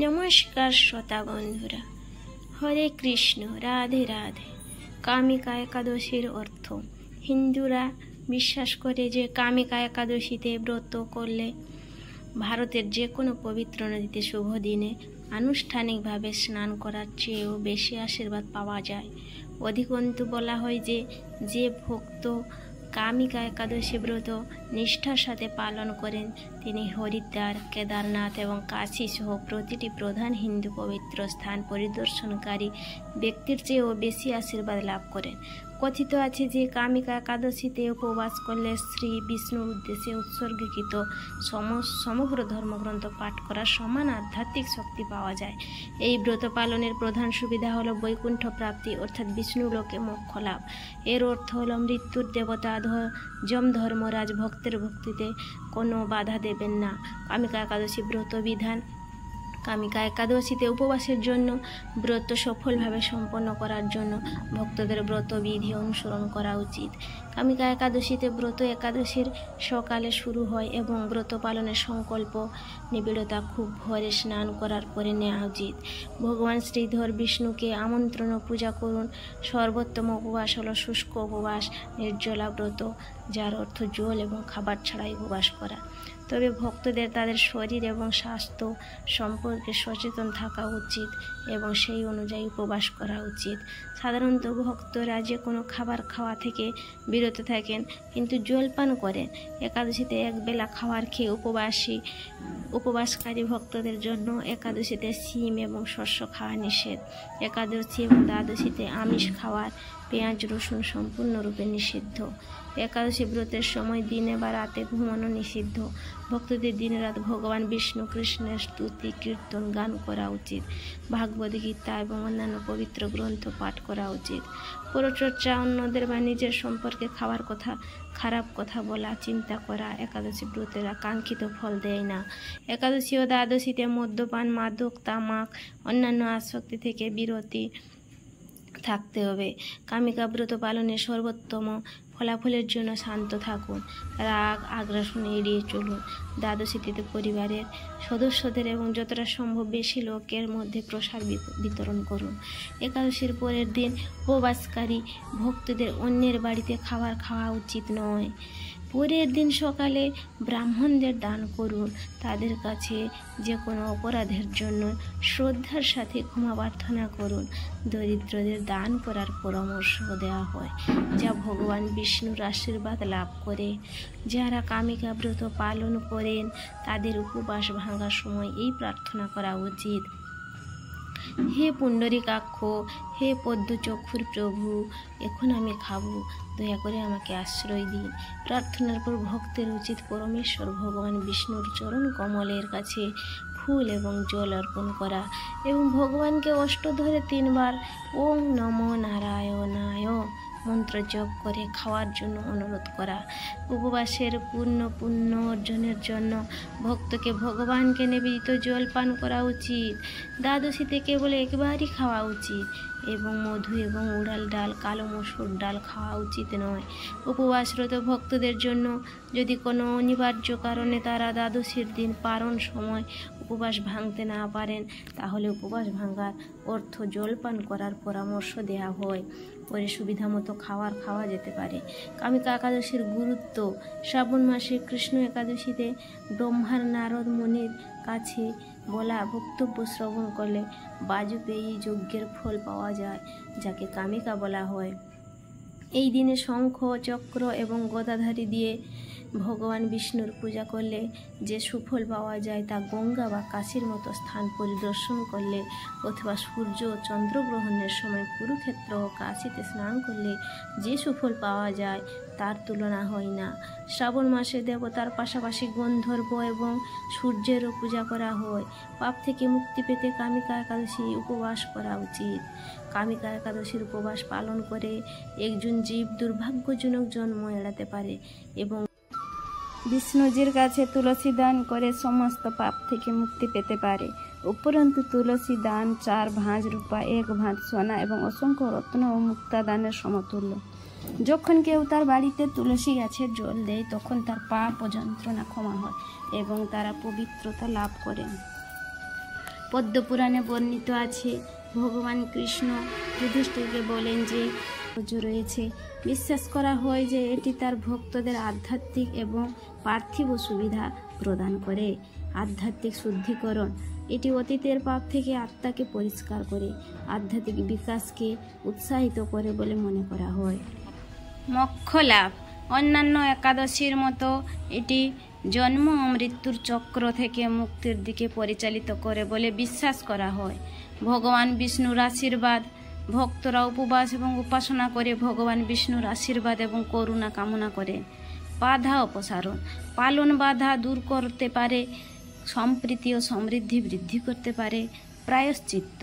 নমস্কার শ্রোতা বন্ধুরা, হরে কৃষ্ণ, রাধে রাধে। কামিকা একাদশীর অর্থ। হিন্দুরা বিশ্বাস করে যে কামিকা একাদশীতে ব্রত করলে ভারতের যে কোনো পবিত্র নদীতে শুভ দিনে আনুষ্ঠানিকভাবে স্নান করার চেয়েও বেশি আশীর্বাদ পাওয়া যায়। অধিকন্তু বলা হয় যে যে ভক্ত কামিকা একাদশী ব্রত নিষ্ঠার সাথে পালন করেন তিনি হরিদ্বার, কেদারনাথ এবং কাশী সহ প্রতিটি প্রধান হিন্দু পবিত্র স্থান পরিদর্শনকারী ব্যক্তির চেয়েও বেশি আশীর্বাদ লাভ করেন। কথিত আছে যে কামিকা একাদশীতে উপবাস করলে শ্রী বিষ্ণুর উদ্দেশ্যে উৎসর্গীকৃত সমগ্র ধর্মগ্রন্থ পাঠ করার সমান আধ্যাত্মিক শক্তি পাওয়া যায়। এই ব্রত পালনের প্রধান সুবিধা হলো বৈকুণ্ঠ প্রাপ্তি, অর্থাৎ বিষ্ণুলোকে মোক্ষ লাভ। এর অর্থ হলো মৃত্যুর দেবতা যম ধর্মরাজ ভক্তের ভক্তিতে কোনো বাধা দেবেন না। কামিকা একাদশী ব্রত বিধান। কামিকা একাদশীতে উপবাসের জন্য ব্রত সফলভাবে সম্পন্ন করার জন্য ভক্তদের ব্রত বিধি অনুসরণ করা উচিত। কামিকা একাদশীতে ব্রত একাদশীর সকালে শুরু হয় এবং ব্রত পালনের সংকল্প নিবিড়তা খুব ভোরে স্নান করার পরে নেওয়া উচিত। ভগবান শ্রীধর বিষ্ণুকে আমন্ত্রণ ও পূজা করুন। সর্বোত্তম উপবাস হলো শুষ্ক উপবাস, নির্জলা ব্রত, যার অর্থ জল এবং খাবার ছাড়াই উপবাস করা। তবে ভক্তদের তাদের শরীর এবং স্বাস্থ্য সম্পর্কে সচেতন থাকা উচিত এবং সেই অনুযায়ী উপবাস করা উচিত। সাধারণত ভক্তরা যে কোনো খাবার খাওয়া থেকে বিরত থাকেন কিন্তু জলপান করেন। একাদশীতে একবেলা খাবার খেয়ে উপবাসকারী ভক্তদের জন্য একাদশীতে শিম এবং শস্য খাওয়া নিষেধ। একাদশী এবং দ্বাদশীতে আমিষ খাওয়ার, পেঁয়াজ রসুন সম্পূর্ণরূপে নিষিদ্ধ। একাদশী ব্রতের সময় দিনে বা রাতে ঘুমানো নিষিদ্ধ। ভক্তদের দিনে রাত ভগবান বিষ্ণু কৃষ্ণের স্তুতি কীর্তন গান করা উচিত। ভাগবত গীতা এবং অন্যান্য পবিত্র গ্রন্থ পাঠ করা উচিত। পরচর্চা, অন্যদের বা নিজের সম্পর্কে খারাপ কথা বলা, চিন্তা করা একাদশী ব্রতের আকাঙ্ক্ষিত ফল দেয় না। একাদশী ও দ্বাদশীতে মদ্যপান, মাদক, তামাক, অন্যান্য আসক্তি থেকে বিরতি থাকতে হবে। কামিকা ব্রত পালনের সর্বোত্তম ফলাফলের জন্য শান্ত থাকুন, রাগ আগ্রাসন এড়িয়ে চলুন। দ্বাদশীতে পরিবারের সদস্যদের এবং যতটা সম্ভব বেশি লোকের মধ্যে প্রসাদ বিতরণ করুন। একাদশীর পরের দিন উপবাসকারী ভক্তদের অন্যের বাড়িতে খাবার খাওয়া উচিত নয়। পরের দিন সকালে ব্রাহ্মণদের দান করুন। তাদের কাছে যে কোনো অপরাধের জন্য শ্রদ্ধার সাথে ক্ষমা প্রার্থনা করুন। দরিদ্রদের দান করার পরামর্শ দেওয়া হয়, যা ভগবান বিষ্ণুর আশীর্বাদ লাভ করে। যারা কামিকা ব্রত পালন করেন তাদের উপবাস ভাঙার সময় এই প্রার্থনা করা উচিত: হে পুণ্ডরীকাক্ষ, হে পদ্মচক্ষুর প্রভু, এখন আমি খাবো, দয়া করে আমাকে আশ্রয় দিন। প্রার্থনার পর ভক্তের উচিত পরমেশ্বর ভগবান বিষ্ণুর চরণ কমলের কাছে ফুল এবং জল অর্পণ করা এবং ভগবানকে অষ্টধরে 3 বার ওং নমো নারায়ণায় মন্ত্র জপ করে খাওয়ার জন্য অনুরোধ করা। উপবাসের পুণ্য অর্জনের জন্য ভক্তকে ভগবানকে নিবেদিত জল পান করা উচিত। দ্বাদশীতে কেবল একবারই খাওয়া উচিত এবং মধু এবং উড়াল ডাল, কালো মসুর ডাল খাওয়া উচিত নয়। উপবাসরত ভক্তদের জন্য যদি কোনো অনিবার্য কারণে তারা দ্বাদশীর দিন পারণ সময় উপবাস ভাঙতে না পারেন তাহলে উপবাস ভাঙার অর্থ জলপান করার পরামর্শ দেওয়া হয়। পরে সুবিধা মতো খাওয়া যেতে পারে। কামিকা একাদশীর গুরুত্ব। শ্রাবণ মাসে কৃষ্ণ একাদশীতে ব্রহ্মার নারদ মুনির কাছে বলা বক্তব্য শ্রবণ করলে বাজপেয়ী যজ্ঞের ফল পাওয়া যায়, যাকে কামিকা বলা হয়। এই দিনে শঙ্খ, চক্র এবং গদাধারী দিয়ে ভগবান বিষ্ণুর পূজা করলে যে সুফল পাওয়া যায় তা গঙ্গা বা কাশীর মতো স্থান পরিদর্শন করলে অথবা সূর্য ও চন্দ্রগ্রহণের সময় কুরুক্ষেত্র ও কাশীতে স্নান করলে যে সুফল পাওয়া যায় তার তুলনা হয় না। শ্রাবণ মাসে দেবতার পাশাপাশি গন্ধর্ব এবং সূর্যেরও পূজা করা হয়। পাপ থেকে মুক্তি পেতে কামিকা একাদশী উপবাস করা উচিত। কামিকা একাদশীর উপবাস পালন করে একজন জীব দুর্ভাগ্যজনক জন্ম এড়াতে পারে এবং বিষ্ণুজির কাছে তুলসী দান করে সমস্ত পাপ থেকে মুক্তি পেতে পারে। উপরন্তু তুলসী দান 4 ভাঁজ রূপা, 1 ভাঁজ সোনা এবং অসংখ্য রত্ন ও মুক্তা দানের সমতুল্য। যখন কেউ তার বাড়িতে তুলসী গাছের জল দেয় তখন তার পাপ ও যন্ত্রণা ক্ষমা হয় এবং তারা পবিত্রতা লাভ করেন। পদ্মপুরাণে বর্ণিত আছে, ভগবান কৃষ্ণ যুধিষ্ঠিরকে বলেন যে রয়েছে। বিশ্বাস করা হয় যে এটি তার ভক্তদের আধ্যাত্মিক এবং পার্থিব সুবিধা প্রদান করে। আধ্যাত্মিক শুদ্ধিকরণ, এটি অতীতের পাপ থেকে আত্মাকে পরিষ্কার করে আধ্যাত্মিক বিকাশকে উৎসাহিত করে বলে মনে করা হয়। মোক্ষ লাভ, অন্যান্য একাদশীর মতো এটি জন্ম ও মৃত্যুর চক্র থেকে মুক্তির দিকে পরিচালিত করে বলে বিশ্বাস করা হয়। ভগবান বিষ্ণুর আশীর্বাদ, ভক্তরা উপবাস এবং উপাসনা করে ভগবান বিষ্ণুর আশীর্বাদ এবং করুণা কামনা করে। বাধা অপসারণ, পালন বাধা দূর করতে পারে, সম্প্রীতি ও সমৃদ্ধি বৃদ্ধি করতে পারে। প্রায়শ্চিত্ত,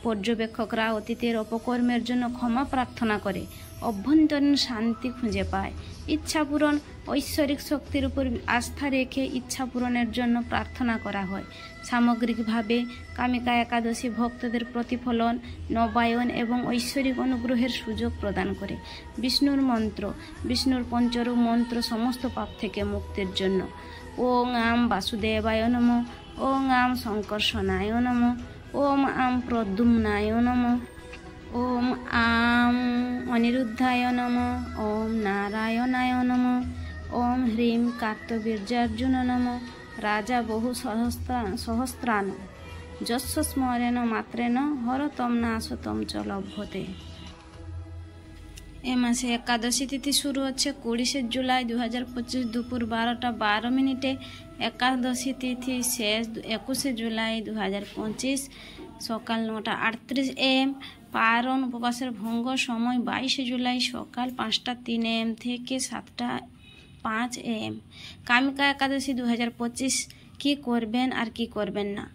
পর্যবেক্ষকরা অতীতের অপকর্মের জন্য ক্ষমা প্রার্থনা করে অভ্যন্তরীণ শান্তি খুঁজে পায়। ইচ্ছা পূরণ, ঐশ্বরিক শক্তির উপর আস্থা রেখে ইচ্ছা পূরণের জন্য প্রার্থনা করা হয়। সামগ্রিকভাবে কামিকা একাদশী ভক্তদের প্রতিফলন, নবায়ন এবং ঐশ্বরিক অনুগ্রহের সুযোগ প্রদান করে। বিষ্ণুর মন্ত্র, বিষ্ণুর পঞ্চরূপ মন্ত্র সমস্ত পাপ থেকে মুক্তির জন্য। ওং আম বাসুদেবায় নমঃ, ওং আম শঙ্কর্ষণায় নমঃ, ওম আম প্রদ্যুম্নায় নমঃ, ওম আম অনিরুদ্ধায় নমঃ, ওম নারায়ণায় নমঃ, ওম হ্রিম কার্তবীর্যার্জুন নমঃ, রাজা বহু সহস্রান যস্য স্মরেণ মাত্রেণ হরতম নাশতম চ লভ্যতে। এ মাসে একাদশী তিথি শুরু হচ্ছে ২০শে জুলাই ২০২৫ দুপুর ১২টা ১২ মিনিটে। একাদশী তিথি শেষ ২১শে জুলাই ২০২৫ সকাল ৯টা ৩৮ AM। পারণ উপবাসের ভঙ্গ সময় ২২শে জুলাই সকাল ৫টা ৩ AM থেকে ৭টা ৫ AM। কামিকা একাদশী ২০২৫ কি করবেন আর কি করবেন না।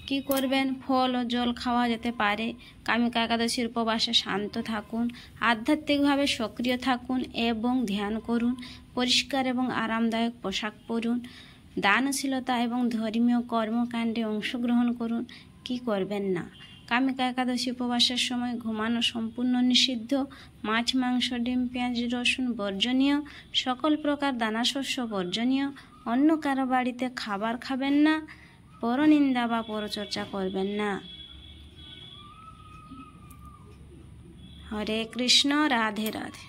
কি করবেন? ফল ও জল খাওয়া যেতে পারে। কামিকা একাদশীর উপবাসে শান্ত থাকুন, আধ্যাত্মিকভাবে সক্রিয় থাকুন এবং ধ্যান করুন। পরিষ্কার এবং আরামদায়ক পোশাক পরুন। দানশীলতা এবং ধর্মীয় কর্মকাণ্ডে অংশগ্রহণ করুন। কি করবেন না? কামিকা একাদশী উপবাসের সময় ঘুমানো সম্পূর্ণ নিষিদ্ধ। মাছ, মাংস, ডিম, পেঁয়াজ, রসুন বর্জনীয়। সকল প্রকার দানাশস্য বর্জনীয়। অন্য কারো বাড়িতে খাবার খাবেন না। পরনিন্দা বা পরচর্চা করবেন না। হরে কৃষ্ণ, রাধে রাধে।